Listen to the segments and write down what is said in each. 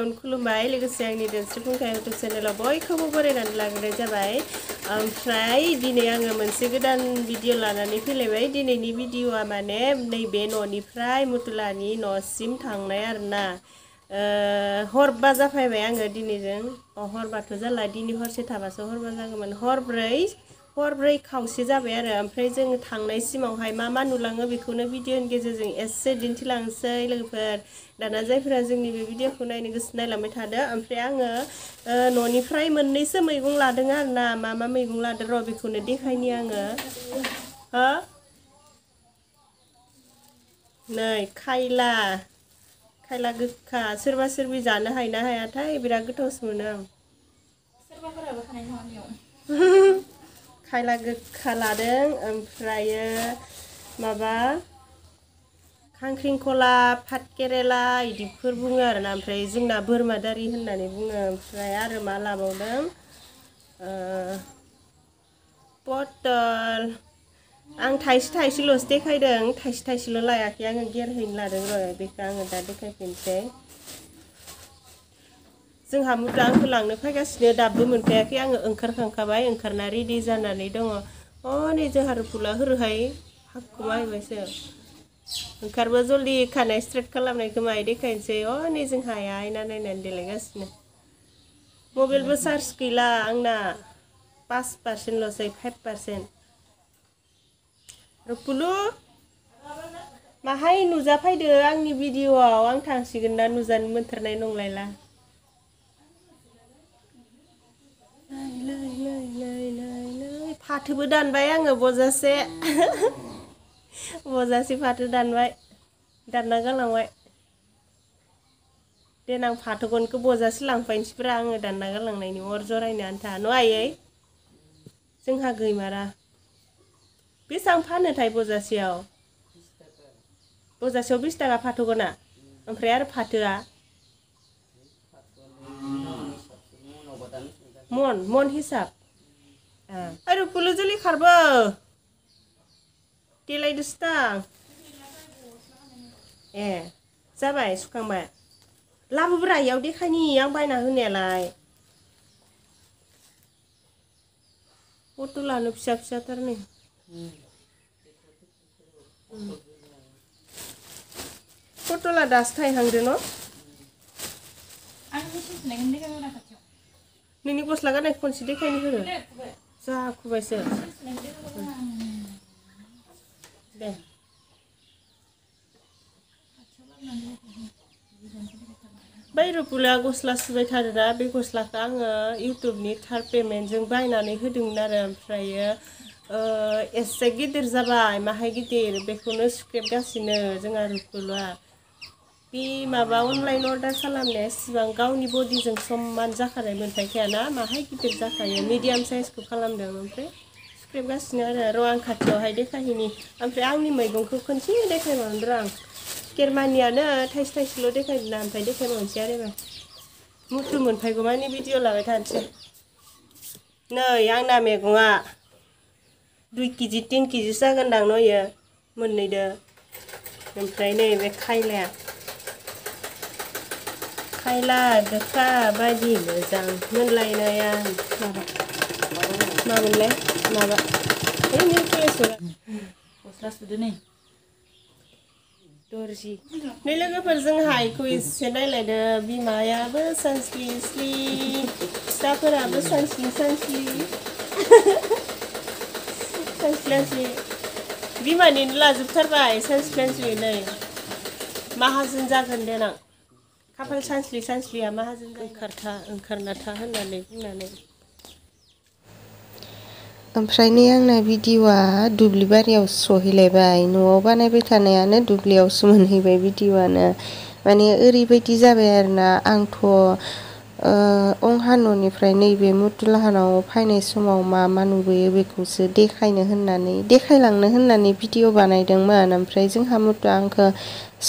गिबियावनो खुलुमबाय लोगोसे आंनि दोनस्रि फुंखा इउटुब चेनेलाव बयखौबो बरायनानै लाग्रोनाय जाबाय ओमफ्राय दिनै आङो मोनसे गोदान भिडिअ लानानै फैलायबाय दिनैनि भिडिअआ माने नैबे न'निफ्राय मुतुलानि न'सिम थांनाय आरोना हरबा जाफैबाय आङो दिनैजों हरबाथ' जाला दिनै हरसे थाबासो हरबा जागौमोन हरब्रै खावसे जाबाय आरो ओमफ्राय जों थांनाय सिमावहाय मा नुलाङो बेखौनो भिडिअनि गेजेरजों एसे दिन्थिलांसै लोगोफोर दाना जायफोरा जोंनि बे भिडिअखौ नायनो गोसो नायलांबाय थादो ओमफ्राय आङो न'निफ्राय मोननैसो मैगं लादों आरोना मा मैगं लादों र' बेखौनो देखायनि आङो हो नै खायला गोखा सोरबा सोरबि जानो हायोना हायाथाय बिराद गोथावसो मोनो आं सोरबाफोराबो हानाय नङा बेयाव खायला गोखा लादों ओमफ्रायो माबा खांख्रिंखला भात केरेला इदिफोर बुङो आरोना ओमफ्राय जोंना बोरमादारि होननानै बुङो ओमफ्राय आरो मा लाबावदों पटल आं थाइसेल'सो देखायदों थाइसेल' लायाखै आङो गेरहैनो लादों र' बेखौ आङो दा देखायफिनसै जोंहा मुथा आंखौ लांनो फैगासिनो दाबो मोनफैयाखै आङो ओंखारखांखाबाय ओंखारना रेडि जानानै दङ नै जोंहा रुपुला होरोहाय हाखु माहैबायसो ओंखारबा जल्दि खानाय स्ट्रेट खालामनायखौ माय देखायनोसै नै जोंहा आयना नायनानै देलायगासिनो मबाइलबो चार्ज गैला आंना 5%ल'सै 5% रुपुलु माहाय नुजाफैदो आंनि भिडिअआव आं थांसिगोन ना नुजानो मोनथारनाय नंलायला फाथोबो दानबाय आङो बजासे फाथो दानबाय दानना गालांबाय देनां फाथो गनखौ बजासे लांफायनोसैब्रा आङो दानना गालांनायनि अर जरायनो आन्था न' आयै जोंहा गैमारा बेसेबां फानोथाय बजासेयाव 20 थाखा फाथो गना ओमफ्राय आरो फाथोआ मन हिसाब रुपुलु जलि खारबो देलायदोसो दां जाबाय सुखांबाय लाबोब्रा इयाव देखायनि आं बायना होनायालाय पटलानो फिसा फिसाथार नै पटला दासो थायहांदो न' नोंनि गस्ला गाननायखौ खनसे देखायनो होरो जाखुबायसो दे बै रुपुला गस्ला सुबाय थादोंना बे गस्लाखौ आङो इउटुबनि थार्ड पेमेन्टजों बायनानै होदोंमोन आरो ओमफ्रायो एसे गिदिर जाबाय माहाय गिदिर बेखौनो सुख्रेबगासिनो जोंहा रुपुला बे माबा अनलाइन अर्डार खालामनाया एसेबां गावनि बडिजों समान जाखानाय मोनफायखायाना माहाय गिदिर जाखायो मिडियाम साइजखौ खालामदों ओमफ्राय सुख्रेबगासिनो आरो आं खाथियावहाय देखायहैनि ओमफ्राय आंनि मैगंखौ खनसे देखायबावनो र' आं केरमानियानो थाइसेल' देखायदोंना ओमफ्राय देखायबावनोसै आरो एबार मुथु मोनफायगौ मानि भिडिअ लाबाय थानोसै नै आंना मैगङा 2 केजि 3 केजि जागोनदां नयो मोननैदो ओमफ्राय नै बे खायला गोखा बायदि मोजां मोनलायनाया मामोनलाय माबा निउ कलेजआव गस्ला सुदो नै दर्जि नै लोगोफोर जोंहा इखौ एसे नायलायदो बिमायाबो सानस्लि फिसाफोराबो सानस्लि बिमानिनो लाजोबथारबाय सानस्लि नै माहाजोन जागोन देनां खाफाल सानस्लिया माहाजोन ओंखारना था होननानै बुंनानै ओमफ्राय नै आंना भिडिअआ दुब्लिबारियाव सहैलायबाय न'आव बानायबाय थानायानो दुब्लियावसो मोनहैबाय भिडिअआनो माने ओरैबायदि जाबाय आरोना आंथ' अंहा न'निफ्राय नैबे मुतुलाहानाव फैनाय समाव मा नुबोयो बेखौसो देखायलांनो होननानै भिडिअ बानायदोंमोन ओमफ्राय जोंहा मुतुआ आंखौ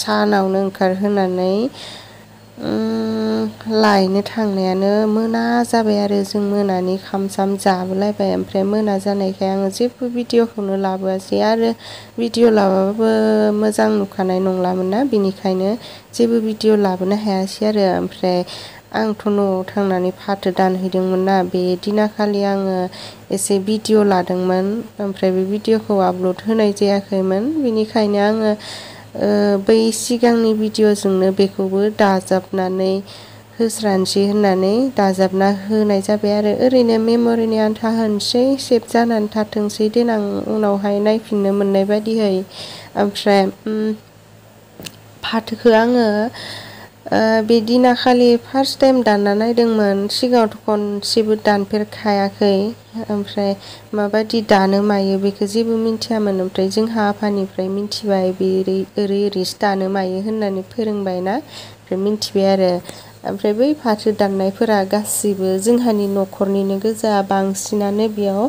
सानावनो ओंखारहोनानै लायनो थांनायानो मोना जाबाय आरो जों मोनानि खाम साम जाबोलायबाय ओमफ्राय मोना जानायखाय आङो जेबो भिडिअखौनो लाबोआसै आरो भिडिअ लाबाबो मोजां नुखानाय नंलामोन ना बिनिखायनो जेबो भिडिअ लाबोनो हायासै आरो ओमफ्राय आंथ' न'आव थांनानै फाथो दानहैदोंमोन ना बे दिनाखालि आङो एसे भिडिअ लादोंमोन ओमफ्राय बे भिडिअखौ आपल'ड होनाय जायाखैमोन बिनिखायनो आङो बै सिगांनि भिडिअजोंनो बेखौबो दाजाबनानै होस्रानोसै होननानै दाजाबना होनाय जाबाय आरो ओरैनो मेम'रिनि आन्था होनोसै सेभ जानानै थाथोंसै देनां उनावहाय नायफिननो मोननाय बादियै ओमफ्राय फाथोखौ आङो बे दिनाखालि फार्स्ट टाइम दानना नायदोंमोन सिगाङावथ' खनसेबो दानफेरखायाखै ओमफ्राय माबादि दानो मायो बेखौ जेबो मिन्थियामोन ओमफ्राय जोंहा आफानिफ्राय मिन्थिबाय बे ओरैसो दानो मायो होननानै फोरोंबाय ना ओमफ्राय मिन्थिबाय आरो ओमफ्राय बै फाथो दाननायफोरा गासैबो जोंहानि न'खरनिनो गोजा बांसिनानो बेयाव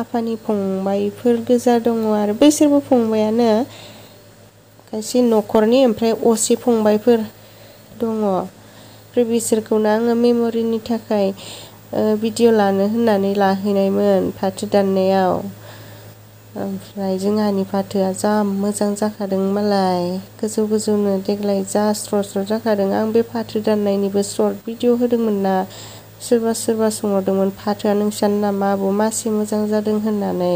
आफानि फंबायफोर गोजा दङ आरो बैसोरबो फंबायानो खायसे न'खरनि ओमफ्राय असे फंबायफोर दङ ओमफ्राय बिसोरखौनो आङो मेम'रिनि थाखाय भिडिअ लानो होननानै लाहैनायमोन फाथो दाननायाव ओमफ्राय जोंहानि फाथोआ जा मोजां जाखादों मालाय गोजौ गोजौनो देग्लाय जा स्र' स्र' जाखादों आं बे फाथो दाननायनिबो सर्ट भिडिअ होदोंमोन ना सोरबा सोंहरदोंमोन फाथोआ नोंसानि नामा आब' मासे मोजां जादों होननानै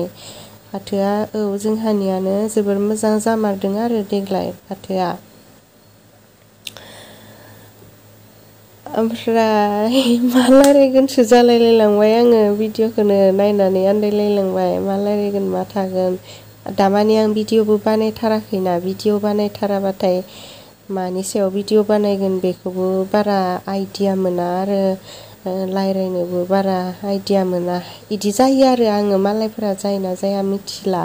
फाथोआ औ जोंहानियानो जोबोर मोजां जामारदों आरो देग्लाय फाथोआ ओमफ्राय मा रायलायगोनसो जालायलायलांबाय आङो भिडिअखौनो नायनानै आन्दायलायलांबाय मा रायलायगोन मा थागोन दामानि आं भिडिअबो बानायथाराखैना भिडिअ बानायथाराबाथाय मानि सायाव भिडिअ बानायगोन बेखौबो बारा आइडिया मोना आरो रायलायनोबो बारा आइडिया मोना इदि जायो आरो आङो मालायफोरा जायोना जाया मिथिला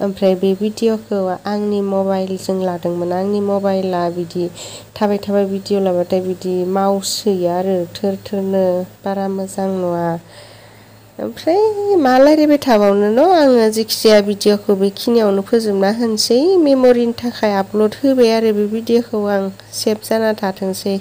ओमफ्राय बे भिडिअखौ आंनि मबाइलजों लादोंमोन आंनि मबाइला बिदि थाबाय थाबाय भिडिअ लाबाथाय बिदि मावसोयो आरो थोर थोरनो बारा मोजां नुवा ओमफ्राय मा रायलायबाय थाबावनो न' आङो जेखिजाया भिडिअखौ बेखिनियावनो फोजोबना होनोसै मेम'रिनि थाखाय आपल'ड होबाय आरो बे भिडिअखौ आं सेभ जाना थाथोंसै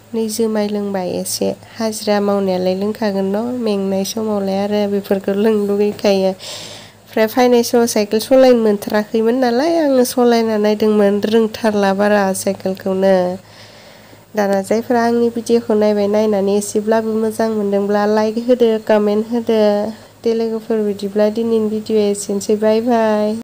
नै जुमाय लोंबाय एसे हाजिरा मावनायालाय लोंखागोन न' मेंनाय समावलाय आरो बेफोरखौ लोंनो लुगैखायो ओमफ्राय फैनाय समाव साइकेल सालायनो मोनथाराखैमोन नालाय आङो सालायना नायदोंमोन रोंथारला बारा साइकेलखौनो दाना जायफोरा आंनि भिडिअखौ नायनानै एसेब्लाबो मोजां मोनदोंब्ला लाइक होदो कमेन्ट होदो दे लोगोफोर बिदिब्ला दिनैनि भिडिअ एसेनोसै बाय बाय